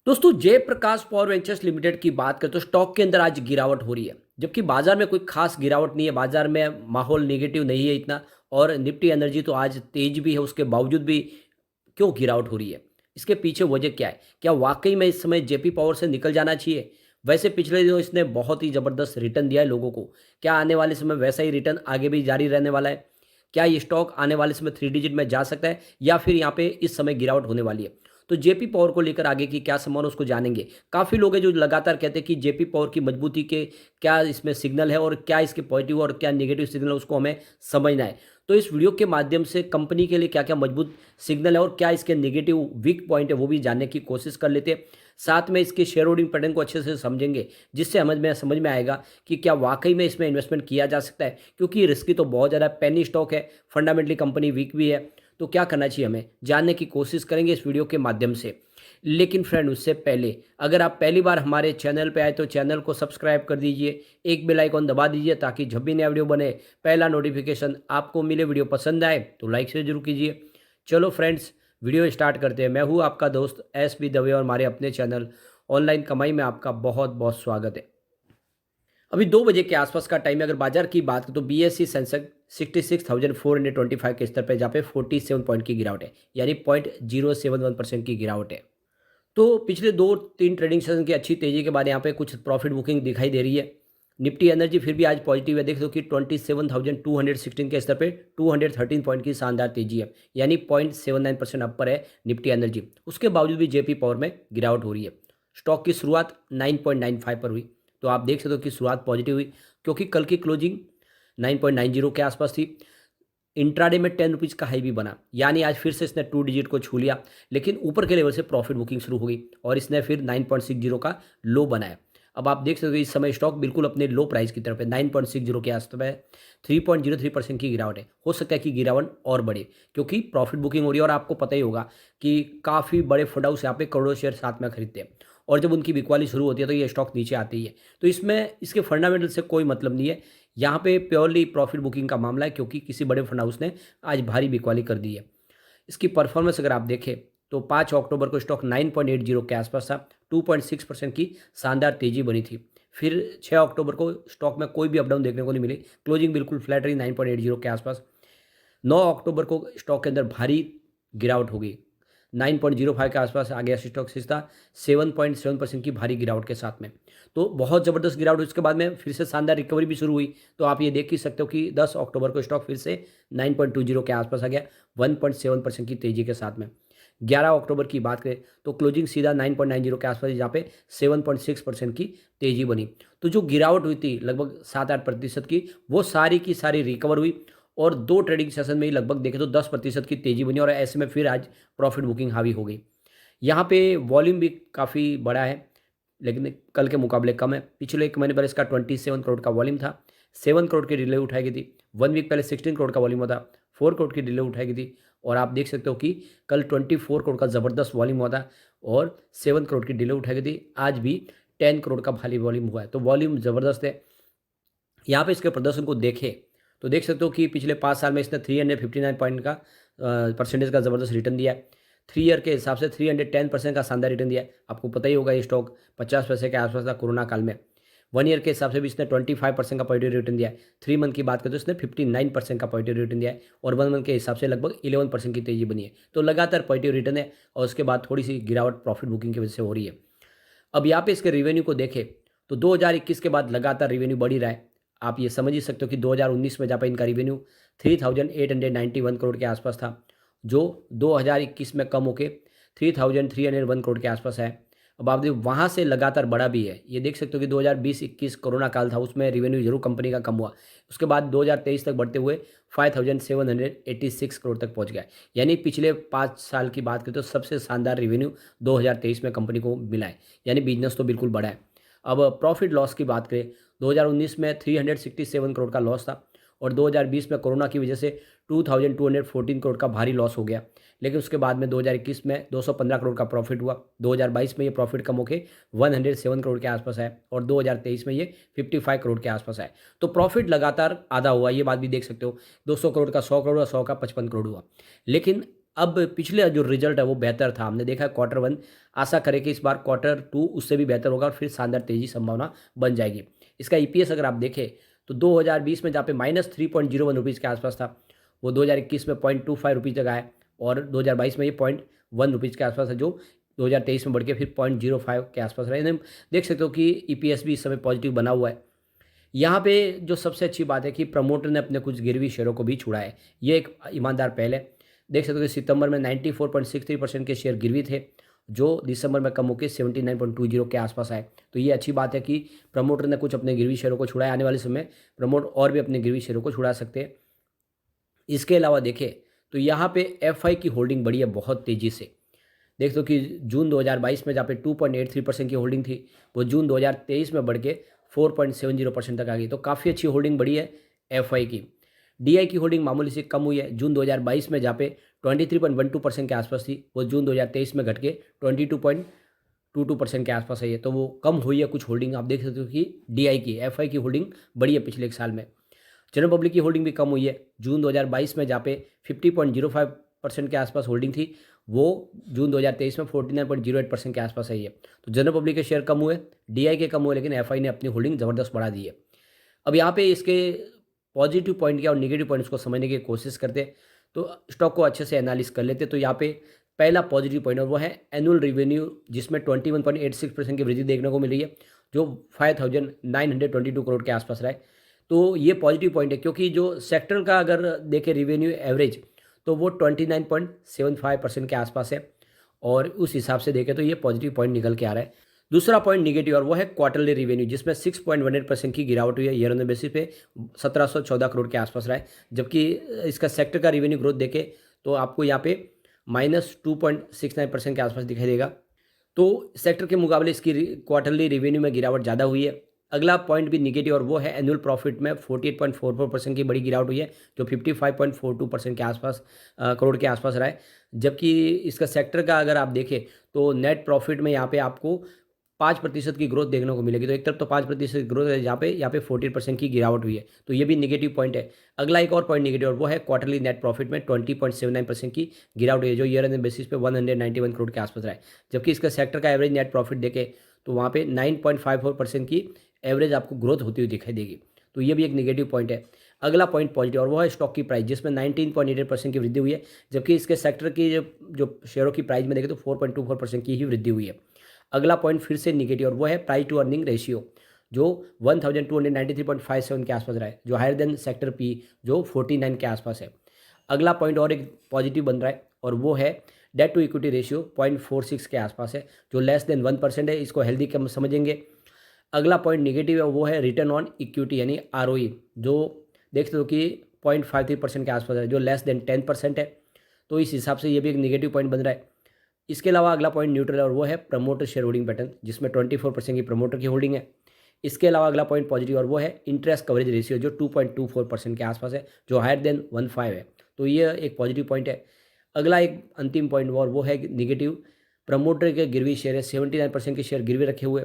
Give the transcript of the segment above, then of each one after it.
दोस्तों Jayaprakash power ventures limited की बात करें तो स्टॉक के अंदर आज गिरावट हो रही है। जबकि बाजार में कोई खास गिरावट नहीं है, बाजार में माहौल नेगेटिव नहीं है इतना। और निफ्टी एनर्जी तो आज तेज भी है, उसके बावजूद भी क्यों गिरावट हो रही है? इसके पीछे वजह क्या है? क्या वाकई में इस समय जेपी पावर से निकल जाना चाहिए? वैसे पिछले दिनों इसने बहुत ही ज़बरदस्त रिटर्न दिया है लोगों को। क्या आने वाले समय वैसा ही रिटर्न आगे भी जारी रहने वाला है? क्या ये स्टॉक आने वाले समय थ्री डिजिट में जा सकता है या फिर यहाँ पे इस समय गिरावट होने वाली है? तो जेपी पावर को लेकर आगे की क्या संभावना उसको जानेंगे। काफ़ी लोग हैं जो लगातार कहते हैं कि जेपी पावर की मजबूती के क्या इसमें सिग्नल है और क्या इसके पॉजिटिव और क्या नेगेटिव सिग्नल उसको हमें समझना है। तो इस वीडियो के माध्यम से कंपनी के लिए क्या क्या मजबूत सिग्नल है और क्या इसके नेगेटिव वीक पॉइंट है वो भी जानने की कोशिश कर लेते हैं। साथ में इसके शेयर होल्डिंग पैटर्न को अच्छे से समझेंगे, जिससे समझ में आएगा कि क्या वाकई में इसमें इन्वेस्टमेंट किया जा सकता है, क्योंकि रिस्की तो बहुत ज़्यादा पेनी स्टॉक है, फंडामेंटली कंपनी वीक भी है। तो क्या करना चाहिए हमें जानने की कोशिश करेंगे इस वीडियो के माध्यम से। लेकिन फ्रेंड उससे पहले अगर आप पहली बार हमारे चैनल पे आए तो चैनल को सब्सक्राइब कर दीजिए, एक बेल आइकॉन दबा दीजिए ताकि जब भी नया वीडियो बने पहला नोटिफिकेशन आपको मिले। वीडियो पसंद आए तो लाइक से जरूर कीजिए। चलो फ्रेंड्स वीडियो स्टार्ट करते हैं। मैं हूँ आपका दोस्त एस बी दवे और हमारे अपने चैनल ऑनलाइन कमाई में आपका बहुत बहुत स्वागत है। अभी 2 बजे के आसपास का टाइम है। अगर बाजार की बात करें तो बीएससी सेंसेक्स 66,425 के स्तर पर जहाँ पे 47 पॉइंट की गिरावट है, यानी 0.071% की गिरावट है। तो पिछले 2-3 ट्रेडिंग सेशन की अच्छी तेजी के बाद यहाँ पे कुछ प्रॉफिट बुकिंग दिखाई दे रही है। निफ्टी एनर्जी फिर भी आज पॉजिटिव है। देख लो कि 27,216 के स्तर पे 213 पॉइंट की शानदार तेजी है, यानी 0.79% अपर है निफ्टी एनर्जी। उसके बावजूद भी जेपी पावर में गिरावट हो रही है। स्टॉक की शुरुआत 9.95 पर हुई, तो आप देख सकते हो कि शुरुआत पॉजिटिव हुई, क्योंकि कल की क्लोजिंग 9.90 के आसपास थी। इंट्राडे में 10 रुपीज़ का हाई भी बना, यानी आज फिर से इसने 2 डिजिट को छू लिया। लेकिन ऊपर के लेवल से प्रॉफिट बुकिंग शुरू हो गई और इसने फिर 9.60 का लो बनाया। अब आप देख सकते हो इस समय स्टॉक बिल्कुल अपने लो प्राइस की तरफ है। 9.60 के आसपास है, 3.03% की गिरावट है। हो सकता है कि गिरावट और बढ़े, क्योंकि प्रॉफिट बुकिंग हो रही है। और आपको पता ही होगा कि काफ़ी बड़े फंड हाउस यहाँ पे करोड़ों शेयर साथ में खरीदते हैं, और जब उनकी बिकवाली शुरू होती है तो ये स्टॉक नीचे आते ही है। तो इसमें इसके फंडामेंटल से कोई मतलब नहीं है। यहाँ पे प्योरली प्रॉफिट बुकिंग का मामला है, क्योंकि किसी बड़े फंड हाउस ने आज भारी बिकवाली कर दी है। इसकी परफॉर्मेंस अगर आप देखें तो 5 अक्टूबर को स्टॉक 9.80 के आसपास था, 2.6% की शानदार तेजी बनी थी। फिर 6 अक्टूबर को स्टॉक में कोई भी अपडाउन देखने को नहीं मिली, क्लोजिंग बिल्कुल फ्लैट रही 9.80 के आसपास। 9 अक्टूबर को स्टॉक के अंदर भारी गिरावट हो गई, 9.05 के आसपास आ गया स्टॉक सीधा 7.7% की भारी गिरावट के साथ में। तो बहुत ज़बरदस्त गिरावट हुई। उसके बाद में फिर से शानदार रिकवरी भी शुरू हुई। तो आप ये देख ही सकते हो कि 10 अक्टूबर को स्टॉक फिर से 9.20 के आसपास आ गया, 1.7% की तेज़ी के साथ में। 11 अक्टूबर की बात करें तो क्लोजिंग सीधा 9.90 के आसपास, जहाँ पे 7.6% की तेज़ी बनी। तो जो गिरावट हुई थी लगभग 7-8% की, वो सारी की सारी रिकवर हुई। और 2 ट्रेडिंग सेशन में ही लगभग देखें तो 10% की तेज़ी बनी, और ऐसे में फिर आज प्रॉफिट बुकिंग हावी हो गई। यहाँ पे वॉल्यूम भी काफ़ी बड़ा है, लेकिन कल के मुकाबले कम है। पिछले 1 महीने पहले इसका 27 करोड़ का वॉल्यूम था, 7 करोड़ की डिले उठाई गई थी। 1 वीक पहले 16 करोड़ का वॉल्यूम हुआ था, 4 करोड़ की डिले उठाई गई थी। और आप देख सकते हो कि कल 24 करोड़ का ज़बरदस्त वॉल्यूम हुआ था और 7 करोड़ की डिले उठाई गई थी। आज भी 10 करोड़ का भारी वॉल्यूम हुआ है, तो वॉल्यूम ज़बरदस्त है। यहाँ पे इसके प्रदर्शन को देखें तो देख सकते हो कि पिछले 5 साल में इसने 359 पॉइंट का परसेंटेज का ज़बरदस्त रिटर्न दिया है। 3 ईयर के हिसाब से 310% का शानदार रिटर्न दिया है। आपको पता ही होगा ये स्टॉक 50 पैसे के आसपास था कोरोना काल में। 1 ईयर के हिसाब से भी इसने 25% का पॉजिटिव रिटर्न दिया है। 3 मंथ की बात करें तो इसने 59% का पॉजिटिव रिटर्न दिया है, और 1 मंथ के हिसाब से लगभग 11% की तेजी बनी है। तो लगातार पॉजिटिव रिटर्न है, और उसके बाद थोड़ी सी गिरावट प्रॉफिट बुकिंग की वजह से हो रही है। अब यहाँ पे इसके रेवेन्यू को देखें तो 2021 के बाद लगातार रेवेन्यू बढ़ ही रहा है। आप ये समझ ही सकते हो कि 2019 में जहाँ पे इनका रेवेन्यू 3,891 करोड़ के आसपास था, जो 2021 में कम होके 3,301 करोड़ के आसपास है। अब आप देखो वहाँ से लगातार बढ़ा भी है। ये देख सकते हो कि 2020-21 कोरोना काल था, उसमें रेवेन्यू जरूर कंपनी का कम हुआ। उसके बाद 2023 तक बढ़ते हुए 5,786 करोड़ तक पहुँच गया। यानी पिछले 5 साल की बात करें तो सबसे शानदार रेवेन्यू 2023 में कंपनी को मिला है, यानी बिजनेस तो बिल्कुल बढ़ा है। अब प्रॉफिट लॉस की बात करें, 2019 में 367 करोड़ का लॉस था, और 2020 में कोरोना की वजह से 2,214 करोड़ का भारी लॉस हो गया। लेकिन उसके बाद में 2021 में 215 करोड़ का प्रॉफिट हुआ। 2022 में ये प्रॉफिट कम होकर 107 करोड़ के आसपास है, और 2023 में ये 55 करोड़ के आसपास है। तो प्रॉफिट लगातार आधा हुआ, ये बात भी देख सकते हो। 200 करोड़ का 100 करोड़ हुआ, 100 का 55 करोड़ हुआ। लेकिन अब पिछले जो रिजल्ट है वो बेहतर था, हमने देखा क्वार्टर वन, आशा करें कि इस बार क्वार्टर टू उससे भी बेहतर होगा और फिर शानदार तेजी संभावना बन जाएगी। इसका ईपीएस अगर आप देखें तो 2020 में जहाँ पे -3.01 रुपीज़ के आसपास था, वो 2021 में 0.25 रुपीज़ तक आया और 2022 में ये 0.1 रुपीज़ के आसपास है, जो 2023 में बढ़ के फिर 0.05 के आसपास रहे। यानी देख सकते हो कि ईपीएस भी इस समय पॉजिटिव बना हुआ है। यहाँ पे जो सबसे अच्छी बात है कि प्रमोटर ने अपने कुछ गिरवी शेयरों को भी छुड़ाया है, ये एक ईमानदार पहल है। देख सकते हो कि सितंबर में 94.63% के शेयर गिरवी थे, जो दिसंबर में कम होकर 79.20 के आसपास आए। तो ये अच्छी बात है कि प्रमोटर ने कुछ अपने गिरवी शेयरों को छुड़ाया। आने वाले समय प्रमोटर और भी अपने गिरवी शेयरों को छुड़ा सकते हैं। इसके अलावा देखें तो यहाँ पे एफआई की होल्डिंग बढ़ी है बहुत तेज़ी से। देख दो कि जून 2022 में जहाँ पे 2.83% की होल्डिंग थी, वो जून 2023 में बढ़ के 4.70% तक आ गई। तो काफ़ी अच्छी होल्डिंग बढ़ी है एफआई की। डीआई की होल्डिंग मामूली से कम हुई है। जून 2022 में जहाँ पे 23.12% के आसपास थी, वो जून 2023 में घट के 22.22% के आसपास है। तो वो कम हुई है कुछ होल्डिंग। आप देख सकते हो कि डीआई की, एफआई की होल्डिंग बढ़ी है पिछले एक साल में। जनरल पब्लिक की होल्डिंग भी कम हुई है। जून 2022 में जहाँ पे 50.05% के आसपास होल्डिंग थी, वो जून 2023 में 49.08% के आसपास आई है। तो जनरल पब्लिक के शेयर कम हुए, डीआई के कम हुए, लेकिन एफआई ने अपनी होल्डिंग ज़बरदस्त बढ़ा दी है। अब यहाँ पे इसके पॉजिटिव पॉइंट क्या और नेगेटिव पॉइंट्स को समझने की कोशिश करते हैं, तो स्टॉक को अच्छे से एनालिस कर लेते। तो यहाँ पे पहला पॉजिटिव पॉइंट और वो है एनुअल रिवेन्यू, जिसमें 21.86% की वृद्धि देखने को मिल रही है, जो 5,922 करोड़ के आसपास रहा है। तो ये पॉजिटिव पॉइंट है, क्योंकि जो सेक्टर का अगर देखें रिवेन्यू एवरेज, तो वो 29.75% के आसपास है और उस हिसाब से देखें तो ये पॉजिटिव पॉइंट निकल के आ रहा है। दूसरा पॉइंट निगेटिव और वो है क्वार्टरली रिवेन्यू, जिसमें 6.18% की गिरावट हुई है ईयर ऑन बेसिस पे, 1714 करोड़ के आसपास रहा है। जबकि इसका सेक्टर का रिवेन्यू ग्रोथ देखें तो आपको यहाँ पे -2.69% के आसपास दिखाई देगा। तो सेक्टर के मुकाबले इसकी क्वार्टरली रिवेन्यू में गिरावट ज़्यादा हुई है। अगला पॉइंट भी निगेटिव और वो है एनुअल प्रॉफिट में 48.44% की बड़ी गिरावट हुई है, जो 55.42% के आसपास करोड़ के आसपास रहा है। जबकि इसका सेक्टर का अगर आप देखें तो नेट प्रॉफिट में यहाँ पे आपको 5% की ग्रोथ देखने को मिलेगी। तो एक तरफ तो 5% ग्रोथ है, जहाँ पे यहाँ पे 14% की गिरावट हुई है। तो ये भी निगेटिव पॉइंट है। अगला एक और पॉइंट निगेटिव और वो है क्वार्टरली नेट प्रॉफिट में 20.79% की गिरावट हुई है, जो ईयर एंड बेसिस पे 191 करोड़ के आसपास रहा है। जबकि इसका सेक्टर का एवरेज नेट प्रॉफिट देखें तो वहाँ पे 9.54% की एवरेज आपको ग्रोथ होती हुई दिखाई देगी। तो ये भी एक निगेटिव पॉइंट है। अगला पॉइंट पॉजिटिव और वो है स्टॉक की प्राइस, जिसमें 19.88% की वृद्धि हुई है। जबकि इसके सेक्टर की जो शेयरों की प्राइस में देखें तो 4.24% की ही वृद्धि हुई है। अगला पॉइंट फिर से निगेटिव और वो है प्राइस टू अर्निंग रेशियो, जो 1293.57 के आसपास रहा है, जो हायर देन सेक्टर पी, जो 49 के आसपास है। अगला पॉइंट और एक पॉजिटिव बन रहा है और वो है डेट टू इक्विटी रेशियो 0.46 के आसपास है, जो लेस देन 1% है। इसको हेल्दी कम समझेंगे। अगला पॉइंट निगेटिव है वो है रिटर्न ऑन इक्विटी यानी आरओई, जो देखते हो कि 0.53% के आसपास है, जो लेस देन 10% है। तो इस हिसाब से ये भी एक निगेटिव पॉइंट बन रहा है। इसके अलावा अगला पॉइंट न्यूट्रल है और वो है प्रमोटर शेयर होल्डिंग पैटर्न, जिसमें 24% की प्रमोटर की होल्डिंग है। इसके अलावा अगला पॉइंट पॉजिटिव और वो है इंटरेस्ट कवरेज रेशियो, जो 2.24% के आसपास है, जो हायर देन 1.5 है। तो ये एक पॉजिटिव पॉइंट है। अगला एक अंतिम पॉइंट और वो है निगेटिव, प्रमोटर के गिरवी शेयर है, 79% के शेयर गिरवी रखे हुए।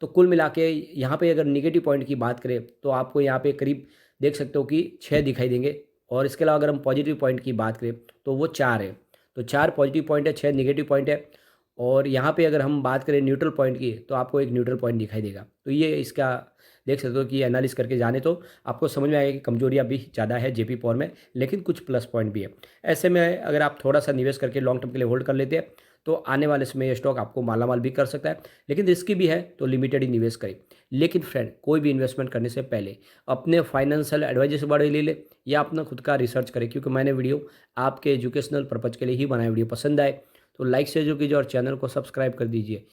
तो कुल मिला के यहाँ पे अगर निगेटिव पॉइंट की बात करें तो आपको यहाँ पे करीब देख सकते हो कि 6 दिखाई देंगे। और इसके अलावा अगर हम पॉजिटिव पॉइंट की बात करें तो वो 4 है। तो 4 पॉजिटिव पॉइंट है, 6 निगेटिव पॉइंट है। और यहाँ पे अगर हम बात करें न्यूट्रल पॉइंट की तो आपको एक न्यूट्रल पॉइंट दिखाई देगा। तो ये इसका देख सकते हो कि एनालिस करके जाने तो आपको समझ में आएगा कि कमजोरियाँ भी ज़्यादा है जेपी पावर में, लेकिन कुछ प्लस पॉइंट भी है। ऐसे में अगर आप थोड़ा सा निवेश करके लॉन्ग टर्म के लिए होल्ड कर लेते हैं तो आने वाले समय ये स्टॉक आपको मालामाल भी कर सकता है, लेकिन रिस्की भी है, तो लिमिटेड ही निवेश करें। लेकिन फ्रेंड, कोई भी इन्वेस्टमेंट करने से पहले अपने फाइनेंशियल एडवाइजर से बड़े ले ले या अपना खुद का रिसर्च करें, क्योंकि मैंने वीडियो आपके एजुकेशनल पर्पज़ के लिए ही बनाया। वीडियो पसंद आए तो लाइक शेयर जो कीजिए और चैनल को सब्सक्राइब कर दीजिए।